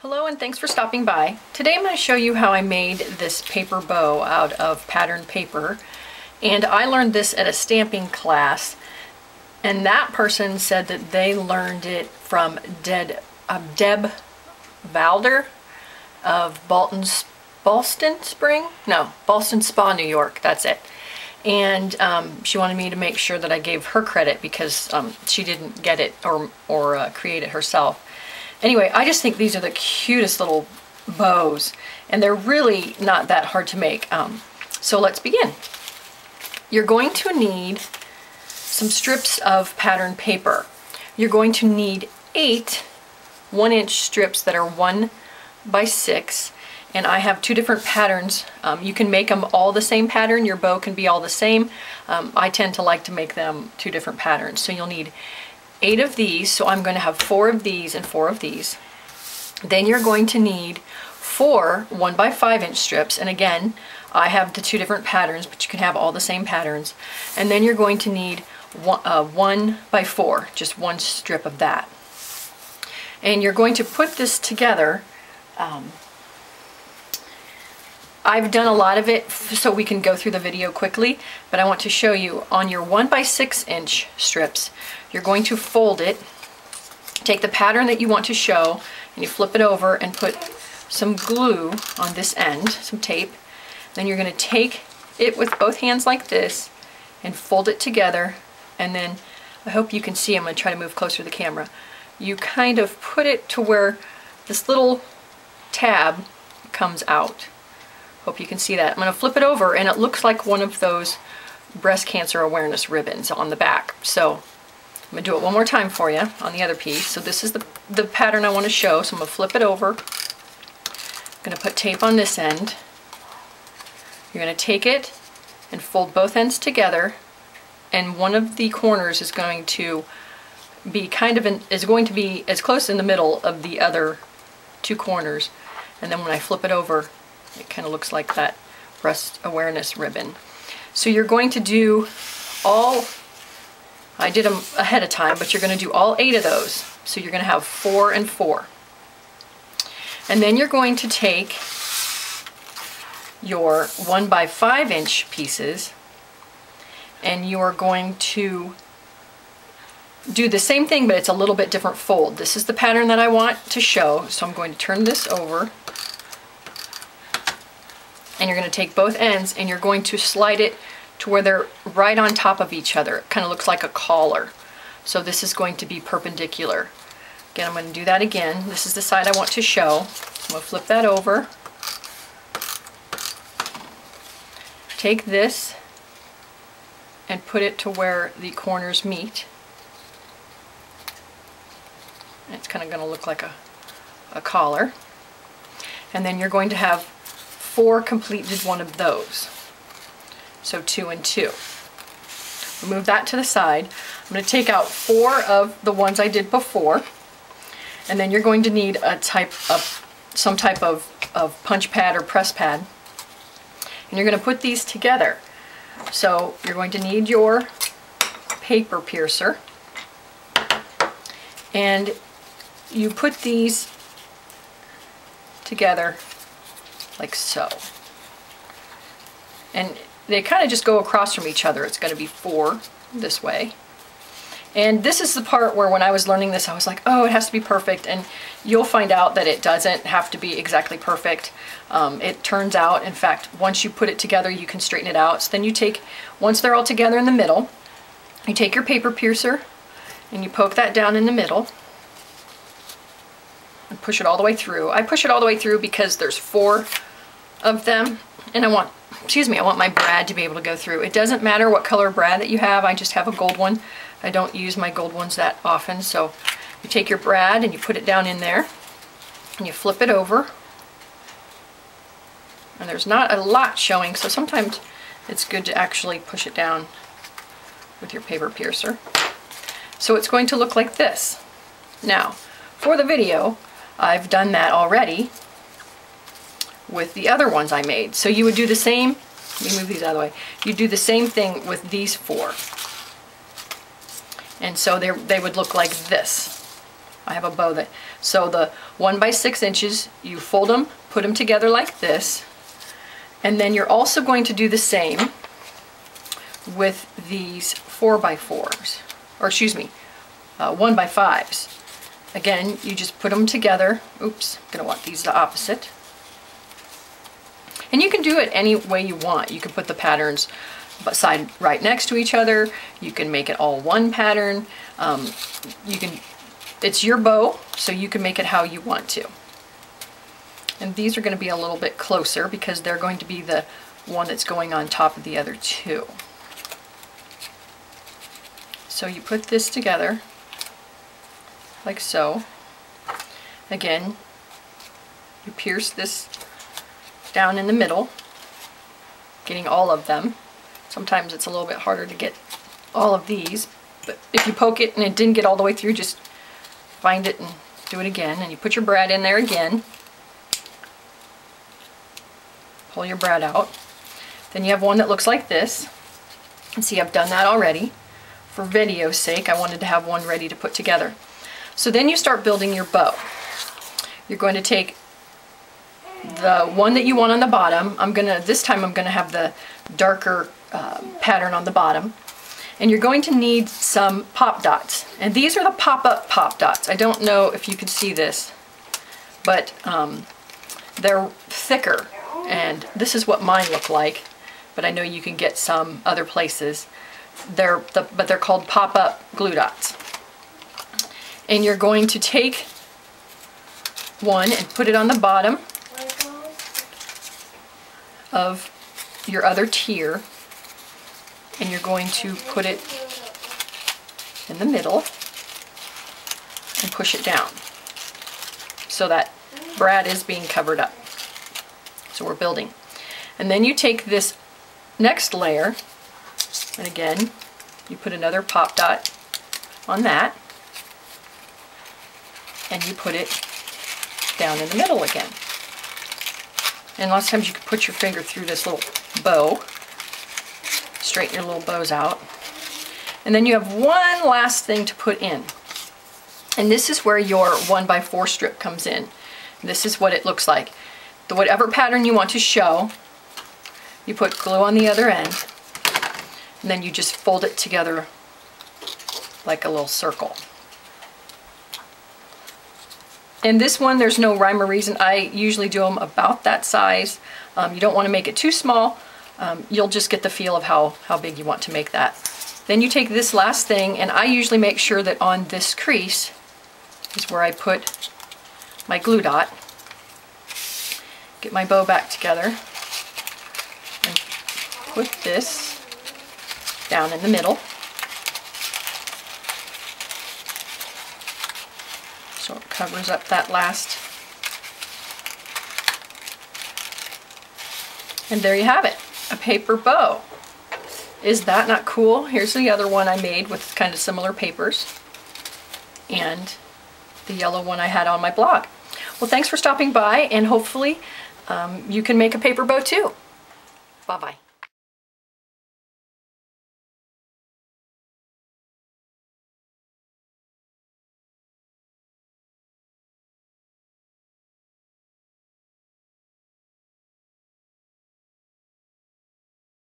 Hello and thanks for stopping by. Today I'm going to show you how I made this paper bow out of patterned paper. And I learned this at a stamping class, and that person said that they learned it from Deb Valder of Ballston Spa, New York. That's it. And she wanted me to make sure that I gave her credit because she didn't get it or create it herself. Anyway, I just think these are the cutest little bows, and they're really not that hard to make. So let's begin. You're going to need some strips of patterned paper. You're going to need 8 1-inch strips that are 1 by 6, and I have 2 different patterns. You can make them all the same pattern. Your bow can be all the same. I tend to like to make them 2 different patterns. So you'll need 8 of these, so I'm going to have 4 of these and 4 of these. Then you're going to need 4 1 by 5-inch strips, and again, I have the 2 different patterns, but you can have all the same patterns. And then you're going to need 1 by 4, just 1 strip of that. And you're going to put this together. I've done a lot of it so we can go through the video quickly, but I want to show you on your 1 by 6-inch strips, you're going to fold it, take the pattern that you want to show, and you flip it over and put some glue on this end, some tape. Then you're going to take it with both hands like this and fold it together, and then I hope you can see, I'm going to try to move closer to the camera. You kind of put it to where this little tab comes out. Hope you can see that. I'm going to flip it over and it looks like one of those breast cancer awareness ribbons on the back. So I'm going to do it one more time for you on the other piece. So this is the pattern I want to show. So I'm going to flip it over. I'm going to put tape on this end. You're going to take it and fold both ends together, and one of the corners is going to be as close in the middle of the other 2 corners. And then when I flip it over, it kind of looks like that breast awareness ribbon. So you're going to do all, I did them ahead of time, but you're going to do all 8 of those. So you're going to have 4 and 4. And then you're going to take your 1 by 5-inch pieces, and you are going to do the same thing, but it's a little bit different fold. This is the pattern that I want to show, so I'm going to turn this over. And you're going to take both ends and you're going to slide it to where they're right on top of each other. It kind of looks like a collar. So this is going to be perpendicular. Again, I'm going to do that again. This is the side I want to show. I'm going to flip that over. Take this and put it to where the corners meet. And it's kind of going to look like a collar. And then you're going to have 4 completed one of those. So 2 and 2. Move that to the side. I'm going to take out 4 of the ones I did before, and then you're going to need some type of punch pad or press pad, and you're going to put these together. So you're going to need your paper piercer, and you put these together like so. And they kind of just go across from each other. It's going to be 4 this way. And this is the part where when I was learning this, I was like, oh, it has to be perfect. And you'll find out that it doesn't have to be exactly perfect. It turns out, in fact, once you put it together, you can straighten it out. So then you take, once they're all together in the middle, you take your paper piercer and you poke that down in the middle. And push it all the way through. I push it all the way through because there's 4 of them, and I want my brad to be able to go through. It doesn't matter what color brad that you have. I just have a gold one. I don't use my gold ones that often. So you take your brad and you put it down in there and you flip it over, and there's not a lot showing, so sometimes it's good to actually push it down with your paper piercer. So it's going to look like this. Now for the video, I've done that already with the other ones I made. So you would do the same, let me move these out of the way, you do the same thing with these 4. And so they would look like this. I have a bow that, so the 1 by 6 inches, you fold them, put them together like this, and then you're also going to do the same with these 4 by 4s, or excuse me, 1 by 5s. Again, you just put them together. Oops, I'm gonna want these the opposite. And you can do it any way you want. You can put the patterns side right next to each other. You can make it all one pattern. It's your bow, so you can make it how you want to. And these are going to be a little bit closer because they're going to be the one that's going on top of the other two. So you put this together like so. Again, you pierce this down in the middle, getting all of them. Sometimes it's a little bit harder to get all of these, but if you poke it and it didn't get all the way through, just find it and do it again. And you put your brad in there again. Pull your brad out. Then you have one that looks like this. And see, I've done that already. For video's sake, I wanted to have one ready to put together. So then you start building your bow. You're going to take the one that you want on the bottom. This time I'm gonna have the darker pattern on the bottom. And you're going to need some pop dots. And these are the pop-up pop dots. I don't know if you can see this, but they're thicker. And this is what mine look like, but I know you can get some other places. But they're called pop-up glue dots. And you're going to take one and put it on the bottom of your other tier, and you're going to put it in the middle and push it down so that brad is being covered up. So we're building. And then you take this next layer, and again you put another pop dot on that, and you put it down in the middle again. And lots of times you can put your finger through this little bow, straighten your little bows out. And then you have one last thing to put in. And this is where your 1 by 4 strip comes in. This is what it looks like. Whatever pattern you want to show, you put glue on the other end, and then you just fold it together like a little circle. And this one, there's no rhyme or reason. I usually do them about that size. You don't want to make it too small. You'll just get the feel of how big you want to make that. Then you take this last thing, and I usually make sure that on this crease is where I put my glue dot. Get my bow back together and put this down in the middle. So it covers up that last. And there you have it, a paper bow. Is that not cool? Here's the other one I made with kind of similar papers, and the yellow one I had on my blog. Well, thanks for stopping by, and hopefully you can make a paper bow too. Bye-bye.